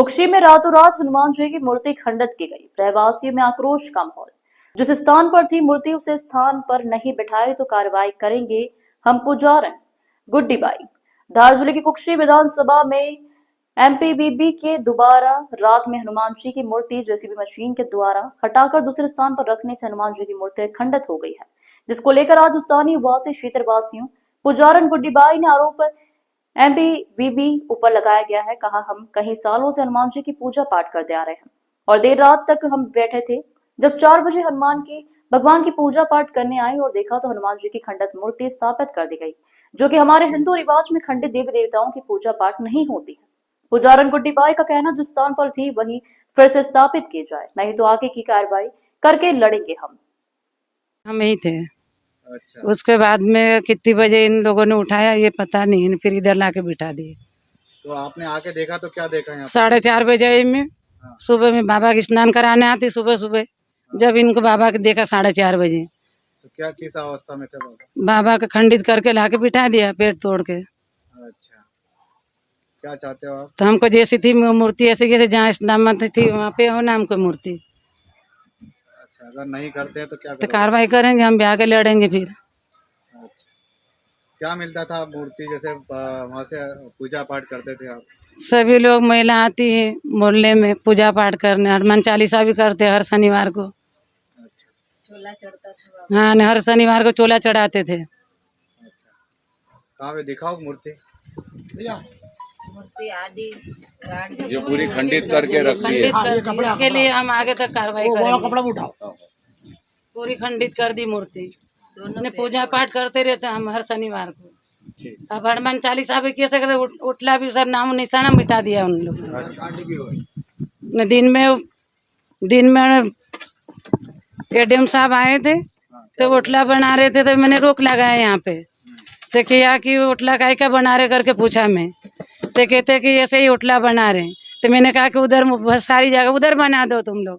कुक्षी में रातों रात हनुमान जी की मूर्ति खंडित की गई। रहवासियों में आक्रोश का माहौल। जिस स्थान पर थी मूर्ति उसे स्थान पर नहीं बिठाई तो कार्रवाई करेंगे हम पुजारन। गुड्डी बाई। धार जिले की कुक्षी विधानसभा में एमपीवीबी के दोबारा रात में हनुमान जी की मूर्ति जेसीबी मशीन के द्वारा हटाकर दूसरे स्थान पर रखने से हनुमान जी की मूर्ति खंडित हो गई है, जिसको लेकर आज स्थानीय वासी क्षेत्रवासियों पुजारन गुड्डी बाई ने आरोप एमपीवीबी ऊपर लगाया गया है। कहा, हम कई सालों से हनुमान जी की पूजा पाठ करते आ रहे हैं और देर रात तक हम बैठे थे। जब 4 बजे भगवान की पूजा पाठ करने आए और देखा तो हनुमान जी की खंडित मूर्ति स्थापित कर दी गई, जो कि हमारे हिंदू रिवाज में खंडित देवी देवताओं की पूजा पाठ नहीं होती है। पुजारन गुड्डी बाई का कहना, जिस स्थान पर थी वहीं फिर से स्थापित की जाए, नहीं तो आगे की कार्रवाई करके लड़ेंगे हम यही थे। अच्छा। उसके बाद में कितनी बजे इन लोगों ने उठाया ये पता नहीं, फिर इधर लाके बिठा दिए। तो आपने आके देखा तो क्या देखा यहाँ पे? 4:30 बजे में सुबह में बाबा के स्नान कराने आती सुबह सुबह, जब इनको बाबा के देखा 4:30 बजे, तो क्या किस अवस्था में थे बाबा? बाबा का खंडित करके लाके बिठा दिया पेट तोड़ के। अच्छा, क्या चाहते हो आप? तो हमको जैसी थी मूर्ति ऐसे जैसे जहाँ स्नान थी वहाँ पे हो ना हमको मूर्ति। अच्छा, अगर नहीं करते हैं तो क्या तो करोगे? कार्रवाई करेंगे, हम भी आगे लड़ेंगे फिर। अच्छा, क्या मिलता था मूर्ति जैसे वहाँ से पूजा पाठ करते थे आप? सभी लोग महिला आती है मोहल्ले में पूजा पाठ करने, हनुमान चालीसा भी करते हर शनिवार को। अच्छा। चोला चढ़ता था। हाँ, हर शनिवार को चोला चढ़ाते थे। अच्छा, कहाँ पे दिखाओ मूर्ति? मूर्ति आदि ये पूरी खंडित करके रख दी है। इसके लिए हम आगे तक कार्रवाई करेंगे। पूरी खंडित कर दी मूर्ति। दोनों पूजा पाठ करते रहते हम हर शनिवार को। अब हनुमान चालीसा भी कैसे करते, उठला भी सब नाम निशाना मिटा दिया उन लोगों ने। अच्छा। दिन में एडीएम साहब आए थे तो उठला बना रहे थे, तो मैंने रोक लगाया यहाँ पे। तो क्या कि उठला काय का बना रहे करके पूछा मैं, तो कहते कि ऐसे ही उठला बना रहे। तो मैंने कहा कि उधर बहुत सारी जगह उधर बना दो तुम लोग।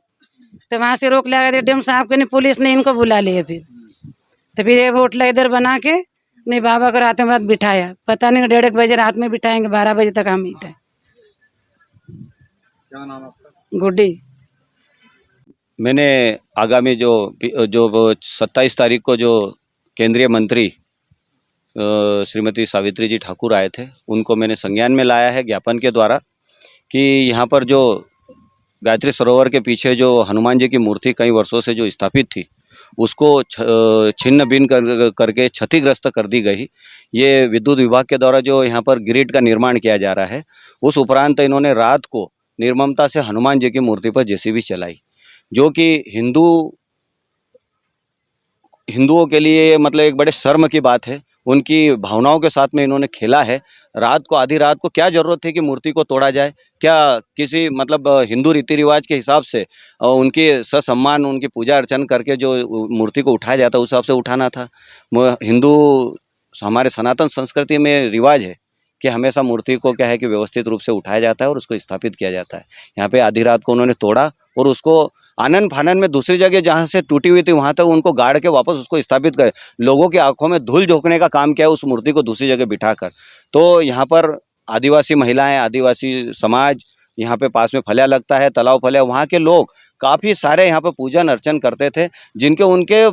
तो वहाँ से रोक लगा दिया एडीएम साहब के, नहीं पुलिस ने इनको बुला लिया। फिर एक उठला इधर बना के नहीं बाबा को रात में रात बिठाया, पता नहीं 1:30 बजे रात में बिठाएंगे, 12 बजे तक हम ही थे। क्या नाम आपका? गुड्डी। मैंने आगामी जो 27 तारीख को जो केंद्रीय मंत्री श्रीमती सावित्री जी ठाकुर आए थे, उनको मैंने संज्ञान में लाया है ज्ञापन के द्वारा कि यहाँ पर जो गायत्री सरोवर के पीछे जो हनुमान जी की मूर्ति कई वर्षों से जो स्थापित थी उसको छिन्न भिन्न करके क्षतिग्रस्त कर दी गई। ये विद्युत विभाग के द्वारा जो यहाँ पर ग्रिड का निर्माण किया जा रहा है, उस उपरांत इन्होंने रात को निर्ममता से हनुमान जी की मूर्ति पर जेसीबी चलाई, जो कि हिंदुओं के लिए मतलब एक बड़े शर्म की बात है। उनकी भावनाओं के साथ में इन्होंने खेला है। रात को आधी रात को क्या जरूरत थी कि मूर्ति को तोड़ा जाए? क्या किसी मतलब हिंदू रीति रिवाज के हिसाब से उनकी ससम्मान उनकी पूजा अर्चन करके जो मूर्ति को उठाया जाता है उस हिसाब से उठाना था? हिंदू हमारे सनातन संस्कृति में रिवाज है कि हमेशा मूर्ति को क्या है कि व्यवस्थित रूप से उठाया जाता है और उसको स्थापित किया जाता है। यहाँ पे आधी रात को उन्होंने तोड़ा और उसको आनन फानन में दूसरी जगह जहाँ से टूटी हुई थी वहाँ तक उनको गाड़ के वापस उसको स्थापित कर लोगों की आंखों में धूल झोंकने का काम किया उस मूर्ति को दूसरी जगह बिठाकर। तो यहाँ पर आदिवासी महिलाएं, आदिवासी समाज, यहाँ पे पास में फलिया लगता है, तालाब फलिया, वहाँ के लोग काफ़ी सारे यहाँ पे पूजन अर्चन करते थे, जिनके उनके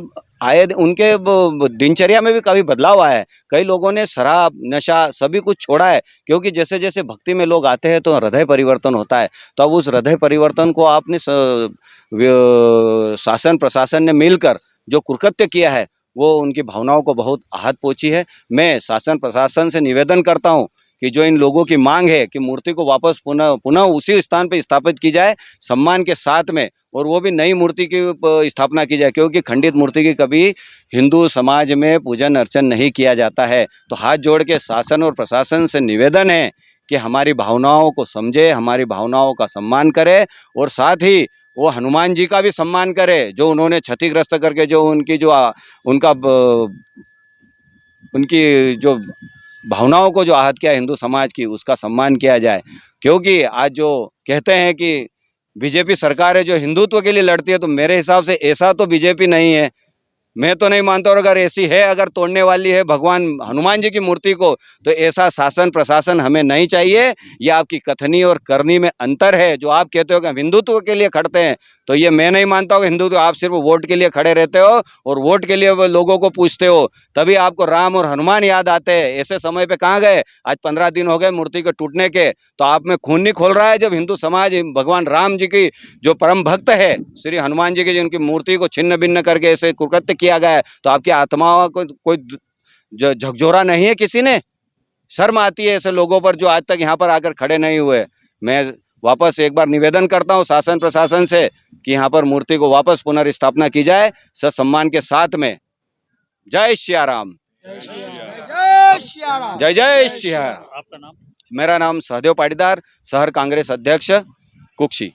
दिनचर्या में भी काफ़ी बदलाव आया है। कई लोगों ने शराब नशा सभी कुछ छोड़ा है, क्योंकि जैसे जैसे भक्ति में लोग आते हैं तो हृदय परिवर्तन होता है। तो अब उस हृदय परिवर्तन को आपने शासन प्रशासन ने मिलकर जो कुकृत्य किया है वो उनकी भावनाओं को बहुत आहत पहुंची है। मैं शासन प्रशासन से निवेदन करता हूं कि जो इन लोगों की मांग है कि मूर्ति को वापस पुनः उसी स्थान पर स्थापित की जाए सम्मान के साथ में, और वो भी नई मूर्ति की स्थापना की जाए, क्योंकि खंडित मूर्ति की कभी हिंदू समाज में पूजन अर्चन नहीं किया जाता है। तो हाथ जोड़ के शासन और प्रशासन से निवेदन है कि हमारी भावनाओं को समझे, हमारी भावनाओं का सम्मान करे और साथ ही वो हनुमान जी का भी सम्मान करे जो उन्होंने क्षतिग्रस्त करके जो उनकी जो भावनाओं को जो आहत किया हिंदू समाज की, उसका सम्मान किया जाए। क्योंकि आज जो कहते हैं कि बीजेपी सरकार है जो हिंदुत्व के लिए लड़ती है, तो मेरे हिसाब से ऐसा तो बीजेपी नहीं है। मैं तो नहीं मानता, और अगर ऐसी है, अगर तोड़ने वाली है भगवान हनुमान जी की मूर्ति को, तो ऐसा शासन प्रशासन हमें नहीं चाहिए। ये आपकी कथनी और करनी में अंतर है। जो आप कहते हो कि हम हिंदुत्व के लिए खड़ते हैं, तो ये मैं नहीं मानता हूँ हिंदुत्व। आप सिर्फ वोट के लिए खड़े रहते हो और वोट के लिए वो लोगों को पूछते हो, तभी आपको राम और हनुमान याद आते हैं। ऐसे समय पे कहाँ गए? आज 15 दिन हो गए मूर्ति के टूटने के, तो आप में खून नहीं खोल रहा है जब हिंदू समाज भगवान राम जी की जो परम भक्त है, श्री हनुमान जी की, जिनकी मूर्ति को छिन्न भिन्न करके ऐसे कुकृत्य किया गया है, तो आपकी आत्मा को कोई झकझोरा नहीं है? किसी ने शर्म आती है ऐसे लोगों पर जो आज तक यहाँ पर आकर खड़े नहीं हुए। मैं वापस एक बार निवेदन करता हूँ शासन प्रशासन से कि यहाँ पर मूर्ति को वापस पुनर्स्थापना की जाए ससम्मान के साथ में। जय श्री राम, जय जय श्री राम। आपका नाम? मेरा नाम सहदेव पाटीदार, शहर कांग्रेस अध्यक्ष कुक्षी।